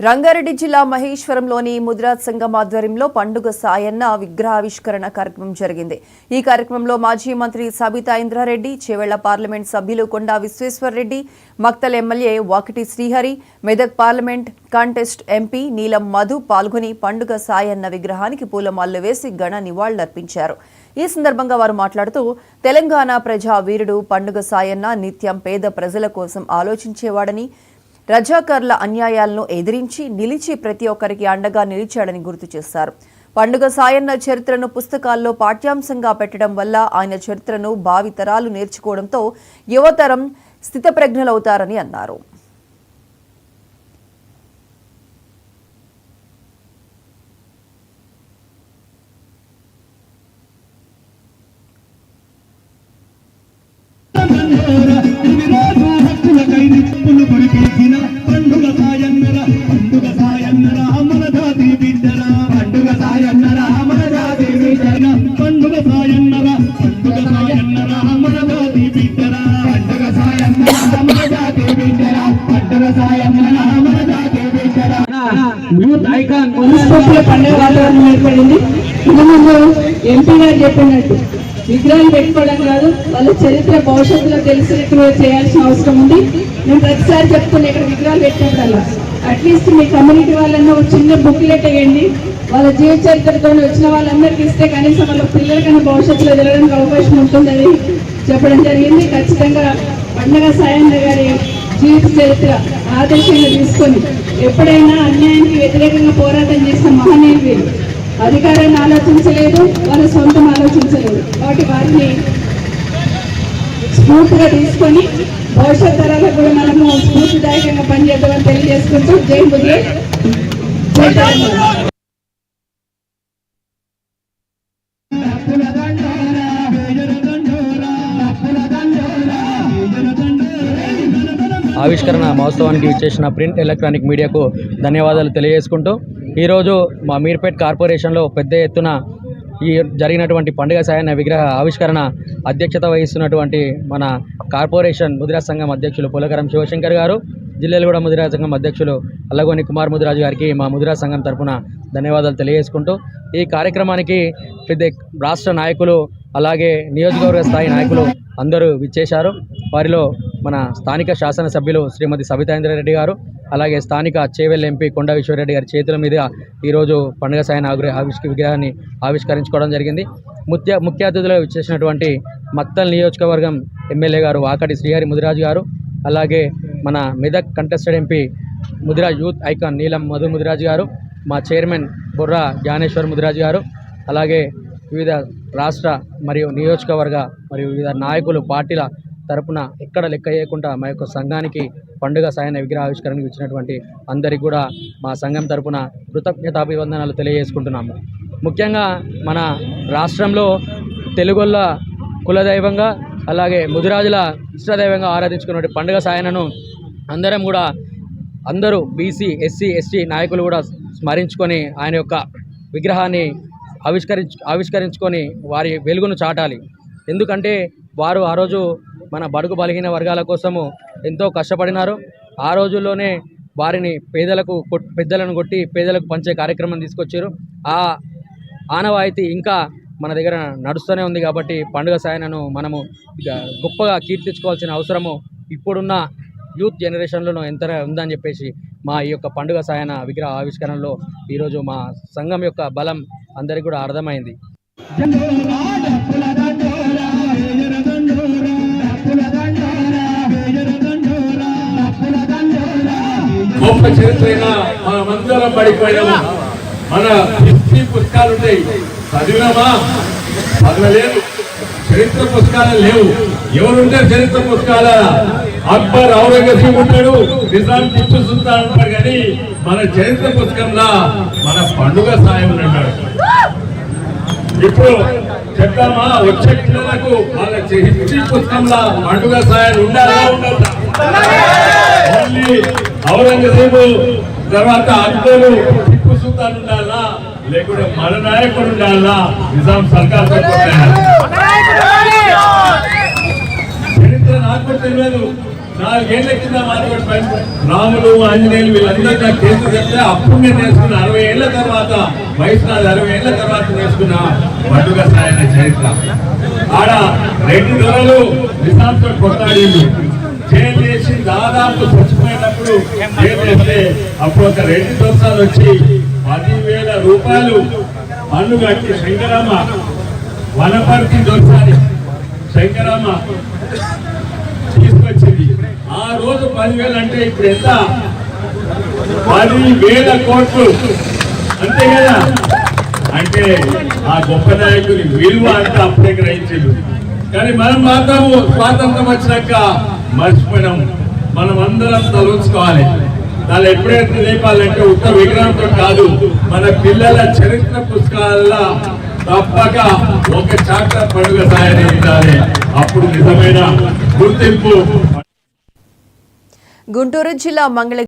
రంగారెడ్డి జిల్లా మహేశ్వరంలోని ముదిరాజ్ సంఘం ఆధ్వర్యంలో పండుగ సాయన్న విగ్రహావిష్కరణ కార్యక్రమం జరిగింది. ఈ కార్యక్రమంలో మాజీ మంత్రి సబితా ఇంద్రారెడ్డి, చేవెళ్ల పార్లమెంట్ సభ్యులు Konda Vishweshwarreddy, Makthal MLA Vakiti Srihari, Medak parliament contest MP Neelam Madhu పాల్గొని పండుగ సాయన్న విగ్రహానికి పూలమాలలు వేసి ఘన నివాళులర్పించారు. ఈ సందర్భంగా వారు మాట్లాడుతూ, తెలంగాణ ప్రజా వీరుడు పండుగ సాయన్న నిత్యం పేద ప్రజల కోసం ఆలోచించేవాడని, రజాకార్ల అన్యాయాలను ఎదిరించి నిలిచి ప్రతి ఒక్కరికి అండగా నిలిచాడని గుర్తు చేశారు. పండుగ సాయన్న చరిత్రను పుస్తకాల్లో పాఠ్యాంశంగా పెట్టడం వల్ల ఆయన చరిత్రను భావితరాలు నేర్చుకోవడంతో యువతరం స్థితప్రజ్ఞులవుతారని అన్నారు. యూత్ ఐకాన్ పండుగ వాతావరణం ఏర్పడింది. ఇంతకుముందు ఎంపీ గారు చెప్పినట్టు విగ్రహాలు పెట్టుకోవడం కాదు, వాళ్ళ చరిత్ర భవిష్యత్తులో తెలిసినట్టు చేయాల్సిన అవసరం ఉంది. నేను ప్రతిసారి చెప్తున్నా, ఇక్కడ విగ్రహాలు పెట్టినప్పుడల్లా అట్లీస్ట్ మీ కమ్యూనిటీ వాళ్ళన్నా ఒక చిన్న బుక్లెట్ వేయండి. వాళ్ళ జీవిత చరిత్రతో వచ్చిన వాళ్ళందరికీ ఇస్తే కనీసం వాళ్ళ పిల్లలకన్నా భవిష్యత్తులో జరగడానికి అవకాశం ఉంటుందని చెప్పడం జరిగింది. ఖచ్చితంగా పండుగ సాయన్న గారి జీవిత చరిత్ర ఆదర్శంగా తీసుకొని ఎప్పుడైనా అన్యాయానికి వ్యతిరేకంగా పోరాటం చేసిన మహనీయులు వీరు. అధికారాన్ని ఆలోచించలేదు, వాళ్ళ సొంతం ఆలోచించలేదు. కాబట్టి వారిని స్ఫూర్తిగా తీసుకొని భవిష్యత్ తరాలకు కూడా మనము స్ఫూర్తిదాయకంగా పనిచేద్దామని తెలియజేసుకుంటూ జై ముదిరే, జై తెలంగాణ. ఆవిష్కరణ మహోత్సవానికి విచ్చేసిన ప్రింట్ ఎలక్ట్రానిక్ మీడియాకు ధన్యవాదాలు తెలియజేసుకుంటూ, ఈరోజు మా మీర్పేట్ కార్పొరేషన్లో పెద్ద ఎత్తున ఈ జరిగినటువంటి పండుగ సాయన్న విగ్రహ ఆవిష్కరణ అధ్యక్షత వహిస్తున్నటువంటి మన కార్పొరేషన్ ముదిరాజ్ సంఘం అధ్యక్షులు పులకరం శివశంకర్ గారు, జిల్లాలగూడ ముదిరాజ్ సంఘం అధ్యక్షులు అల్లగోని కుమార్ ముదిరాజు గారికి మా ముదిరాజ్ సంఘం తరఫున ధన్యవాదాలు తెలియజేసుకుంటూ, ఈ కార్యక్రమానికి పెద్ద రాష్ట్ర నాయకులు అలాగే నియోజకవర్గ స్థాయి నాయకులు అందరూ విచ్చేశారు. వారిలో మన స్థానిక శాసనసభ్యులు శ్రీమతి సబితా ఇంద్రారెడ్డి గారు, అలాగే స్థానిక చేవెళ్ళ ఎంపీ కొండా విశ్వేశ్వర్రెడ్డి గారి చేతుల మీద ఈరోజు పండుగ సాయన్న విగ్రహాన్ని ఆవిష్కరించుకోవడం జరిగింది. ముఖ్య అతిథులుగా విచ్చేసినటువంటి మక్తల్ నియోజకవర్గం ఎమ్మెల్యే గారు వాకటి శ్రీహరి ముదిరాజు గారు, అలాగే మన Medak contested MP Mudiraj youth icon నీలం మధు ముదిరాజు గారు, మా చైర్మన్ బుర్రా జ్ఞానేశ్వర్ ముదిరాజు గారు, అలాగే వివిధ రాష్ట్ర మరియు నియోజకవర్గ మరియు వివిధ నాయకులు పార్టీల తరపున ఎక్కడ లెక్క చేయకుండా మా యొక్క సంఘానికి పండుగ సాయన్న విగ్రహావిష్కరణకు ఇచ్చినటువంటి అందరికీ కూడా మా సంఘం తరపున కృతజ్ఞతాభివందనాలు తెలియజేసుకుంటున్నాము. ముఖ్యంగా మన రాష్ట్రంలో తెలుగొల్ల కులదైవంగా అలాగే ముదిరాజుల ఇష్టదైవంగా ఆరాధించుకున్నటువంటి పండుగ సాయన్నను అందరూ బీసీ ఎస్సీ ఎస్టీ నాయకులు కూడా స్మరించుకొని ఆయన యొక్క విగ్రహాన్ని ఆవిష్కరించుకొని వారి వెలుగును చాటాలి. ఎందుకంటే వారు ఆ రోజు మన బడుగు బలహీన వర్గాల కోసము ఎంతో కష్టపడినారు. ఆ రోజుల్లోనే వారిని పెద్దలను కొట్టి పేదలకు పంచే కార్యక్రమం తీసుకొచ్చారు. ఆ ఆనవాయితీ ఇంకా మన దగ్గర నడుస్తూనే ఉంది. కాబట్టి పండుగ సాయన్నను మనము గొప్పగా కీర్తించుకోవాల్సిన అవసరము ఇప్పుడున్న యూత్ జనరేషన్లో ఎంత ఉందని చెప్పేసి మా ఈ యొక్క పండుగ సాయన్న విగ్రహ ఆవిష్కరణలో ఈరోజు మా సంఘం యొక్క బలం అందరికీ కూడా అర్థమైంది. గొప్ప చరిత్ర మన మందిరం పడిపోయినాము. మన హిస్టరీ పుస్తకాలు ఉంటాయి, చదివినామా? చదవలేదు. చరిత్ర పుస్తకాలు లేవు. ఎవరుంటారు చరిత్ర పుస్తకాల? అక్బర్, ఔరంగజేబు ఉంటాడు, నిజాం, టిప్పు సుల్తాన్ ఉంటాడు. కానీ మన చరిత్ర పుస్తకంలో మన పండుగ సాయం ఉంటాడు. ఇప్పుడు చెప్తామా? వచ్చే పిల్లలకు వాళ్ళ హిస్టరీ పుస్తకంలో పండుగ సాయం ఉండాలా ఉండదా? ఓన్లీ ఔరంగజేబు తర్వాత అక్బరు, టిప్పు సుల్తాన్ ఉండాలా, లేకుంటే మన నాయకుడు ఉండాలా, నిజాం సర్కార్ చరిత్ర నాకు తెలియదు. 4 ఏళ్ల కింద మాట్లాడి రాములు ఆంజనేయులు వీళ్ళందరూ నాకు కేసు చెప్తే అప్పుడు నేను నేర్చుకున్న 60 ఏళ్ల తర్వాత వయసు నాది 60 ఏళ్ల తర్వాత నేర్చుకున్న పండుగ సాయన చరిత్ర. ఆడ 2 దొరలు నిజాంతో కొట్లాడిండు. జైలు చేసి దాదాపు చచ్చిపోయినప్పుడు జైలు చేస్తే అప్పుడు ఒక 2 దోసాలు వచ్చి 10,000 రూపాయలు పన్ను కట్టి శంకరమ్మ వనపర్తి దొరసారి శంకరమ్మ తీసుకొచ్చింది. ఆ రోజు 10,000 అంటే ఇప్పుడు ఎంత? 10,000 కోట్లు అంతే కదా. అంటే ఆ గొప్ప నాయకుని విలువ అంటే అప్పుడే గ్రహించారు. కానీ మనం మాత్రము స్వాతంత్రం వచ్చినాక మర్చిపోయినాం. మనం అందరం తలుచుకోవాలి. దాన్ని ఎప్పుడైతే లేపాలంటే ఉత్త విగ్రహంతో కాదు, మన పిల్లల చరిత్ర పుస్తకాలలో తప్పక ఒక చాప్టర్ పండుగ సాయని ఉండాలి. అప్పుడు నిజమైన గుర్తింపు. గుంటూరు జిల్లా మంగళ